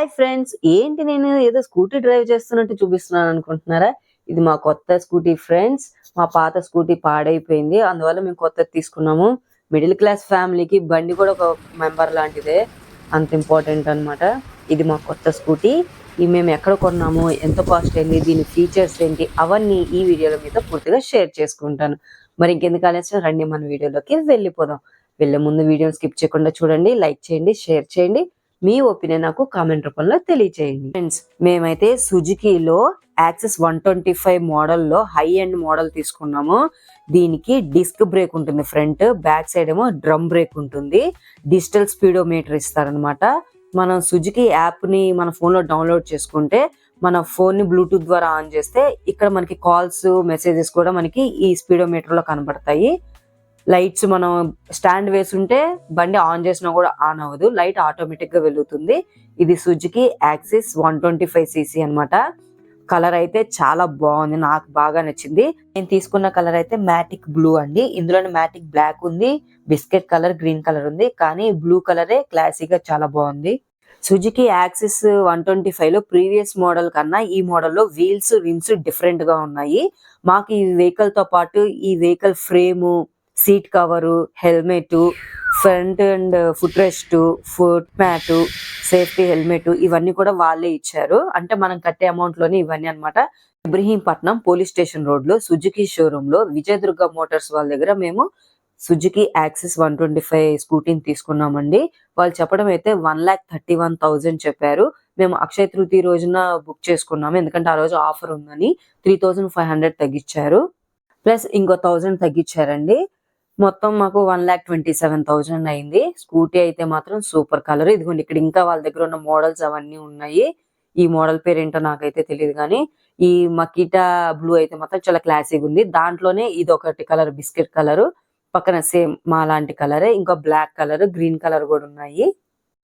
Hi friends, ఏంటి నేను ఏదో స్కూటీ డ్రైవ్ చేస్తున్నట్టు చూపిస్తున్నాను అనుకుంటున్నారా? ఇది మా కొత్త స్కూటీ ఫ్రెండ్స్. మా పాత స్కూటీ పాడైపోయింది, అందువల్ల మేము కొత్తది తీసుకున్నాము. మిడిల్ క్లాస్ ఫ్యామిలీకి బండి కూడా ఒక మెంబర్ లాంటిదే, అంత ఇంపార్టెంట్ అనమాట. ఇది మా కొత్త స్కూటీ. ఇది మేము ఎక్కడ కొన్నాము, ఎంత కాస్ట్ అయింది, దీని ఫీచర్స్ ఏంటి, అవన్నీ ఈ వీడియోలో మీతో పూర్తిగా షేర్ చేసుకుంటాను. మరి ఇంకెందుకు ఆలస్యం, రండి మన వీడియోలోకి వెళ్ళిపోదాం. వెళ్ళే ముందు వీడియోని స్కిప్ చేయకుండా చూడండి, లైక్ చేయండి, షేర్ చేయండి. మీ ఒపీనియన్ నాకు కామెంట్ రూపంలో తెలియచేయండి. ఫ్రెండ్స్, మేమైతే సుజుకీలో యాక్సెస్ 125 మోడల్లో హై ఎండ్ మోడల్ తీసుకున్నాము. దీనికి డిస్క్ బ్రేక్ ఉంటుంది ఫ్రంట్, బ్యాక్ సైడ్ ఏమో డ్రమ్ బ్రేక్ ఉంటుంది. డిజిటల్ స్పీడోమీటర్ ఇస్తారనమాట. మనం సుజుకీ యాప్ ని మన ఫోన్ లో డౌన్లోడ్ చేసుకుంటే, మన ఫోన్ ని బ్లూటూత్ ద్వారా ఆన్ చేస్తే ఇక్కడ మనకి కాల్స్, మెసేజెస్ కూడా మనకి ఈ స్పీడోమీటర్ లో కనబడతాయి. లైట్స్ మనం స్టాండ్ వేసుంటే బండి ఆన్ చేసినా కూడా ఆన్ అవ్వదు, లైట్ ఆటోమేటిక్ గా వెలుగుతుంది. ఇది సుజుకీ యాక్సిస్ 125cc అనమాట. కలర్ అయితే చాలా బాగుంది, నాకు బాగా నచ్చింది. నేను తీసుకున్న కలర్ అయితే మ్యాటిక్ బ్లూ అండి. ఇందులోనే మ్యాటిక్ బ్లాక్ ఉంది, బిస్కెట్ కలర్, గ్రీన్ కలర్ ఉంది, కానీ బ్లూ కలరే క్లాసీగా చాలా బాగుంది. సుజుకీ యాక్సిస్ 125 లో ప్రీవియస్ మోడల్ కన్నా ఈ మోడల్లో వీల్స్, రిమ్స్ డిఫరెంట్ గా ఉన్నాయి. మాకు ఈ వెహికల్ తో పాటు ఈ vehicle frame, seat cover, helmet, front and foot rest, foot mat, safety helmet, ఇవన్నీ కూడా వాళ్ళే ఇచ్చారు. అంటే మనం కట్టే అమౌంట్ లోనే ఇవన్నీ అనమాట. ఇబ్రహీంపట్నం పోలీస్ స్టేషన్ రోడ్ లో సుజుకీ షోరూమ్ లో విజయదుర్గ మోటార్స్ వాళ్ళ దగ్గర మేము సుజుకీ యాక్సిస్ 125 స్కూటీని తీసుకున్నామండి. వాళ్ళు చెప్పడం అయితే 1,31,000 చెప్పారు. మేము అక్షయ తృతీయ రోజున బుక్ చేసుకున్నాము, ఎందుకంటే ఆ రోజు ఆఫర్ ఉందని 3,500 తగ్గించారు. ప్లస్ ఇంకో 1,000 తగ్గించారండి. మొత్తం మాకు 1,27,000 అయింది. స్కూటీ అయితే మాత్రం సూపర్ కలర్. ఇదిగోండి, ఇక్కడ ఇంకా వాళ్ళ దగ్గర ఉన్న మోడల్స్ అవన్నీ ఉన్నాయి. ఈ మోడల్ పేరు ఏంటో నాకైతే తెలియదు, కానీ ఈ మకీటా బ్లూ అయితే మాత్రం చాలా క్లాసిక్ ఉంది. దాంట్లోనే ఇది ఒకటి కలర్, బిస్కెట్ కలర్, పక్కన సేమ్ మా లాంటి కలరే ఇంకో బ్లాక్ కలర్, గ్రీన్ కలర్ కూడా ఉన్నాయి.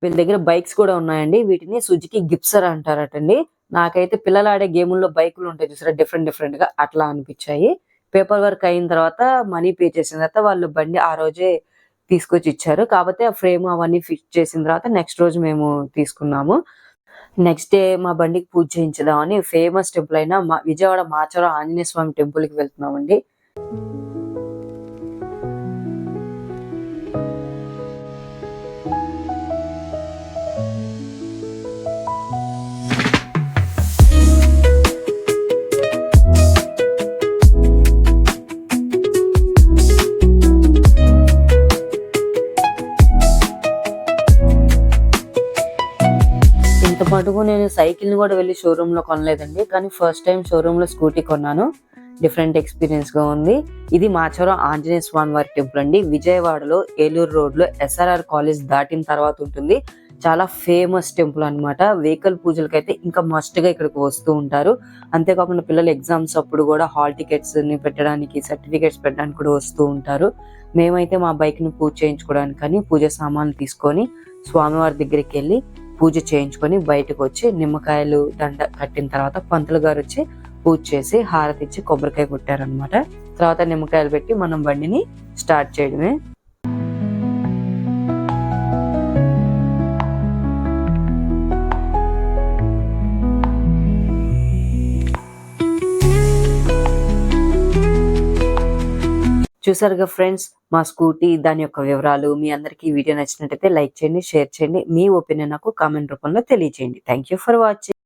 వీళ్ళ దగ్గర బైక్స్ కూడా ఉన్నాయండి. వీటిని సుజుకీ గిప్సర్ అంటారటండి. నాకైతే పిల్లలు ఆడే గేముల్లో బైకులు ఉంటాయి చూసారా, డిఫరెంట్ గా అట్లా అనిపించాయి. పేపర్ వర్క్ అయిన తర్వాత, మనీ పే చేసిన తర్వాత వాళ్ళు బండి ఆ రోజే తీసుకొచ్చి ఇచ్చారు. కాకపోతే ఆ ఫ్రేమ్ అవన్నీ ఫిక్స్ చేసిన తర్వాత నెక్స్ట్ రోజు మేము తీసుకున్నాము. నెక్స్ట్ డే మా బండికి పూజ చేయించదామని ఫేమస్ టెంపుల్ అయిన విజయవాడ మాచవరం ఆంజనేయ స్వామి టెంపుల్ కి వెళ్తున్నామండి. మటుకు నేను సైకిల్ ని కూడా వెళ్ళి షోరూమ్ లో కొనలేదండి, కానీ ఫస్ట్ టైం షోరూమ్ లో స్కూటీ కొన్నాను. డిఫరెంట్ ఎక్స్పీరియన్స్ గా ఉంది. ఇది మాచవరం ఆంజనేయ స్వామి వారి టెంపుల్ అండి. విజయవాడలో ఏలూరు రోడ్ లో SRR కాలేజ్ దాటిన తర్వాత ఉంటుంది. చాలా ఫేమస్ టెంపుల్ అనమాట. వెహికల్ పూజలకైతే ఇంకా మస్ట్ గా ఇక్కడికి వస్తూ ఉంటారు. అంతేకాకుండా పిల్లలు ఎగ్జామ్స్ అప్పుడు కూడా హాల్ టికెట్స్ ని పెట్టడానికి, సర్టిఫికేట్స్ పెట్టడానికి కూడా వస్తూ ఉంటారు. మేమైతే మా బైక్ ని పూజ చేయించుకోవడానికి కానీ పూజ సామాన్లు తీసుకొని స్వామివారి దగ్గరికి వెళ్ళి పూజ చేయించుకొని బయటకు వచ్చి నిమ్మకాయలు దండ కట్టిన తర్వాత పంతులు గారు వచ్చి పూజ చేసి హారతి ఇచ్చి కొబ్బరికాయ కొట్టారనమాట. తర్వాత నిమ్మకాయలు పెట్టి మనం బండిని స్టార్ట్ చేయడమే. చూసారుగా ఫ్రెండ్స్, మా స్కూటీ, దాని యొక్క వివరాలు. మీ అందరికీ వీడియో నచ్చినట్టయితే లైక్ చేయండి, షేర్ చేయండి. మీ ఒపీనియన్ నాకు కామెంట్ రూపంలో తెలియజేయండి. Thank you for watching.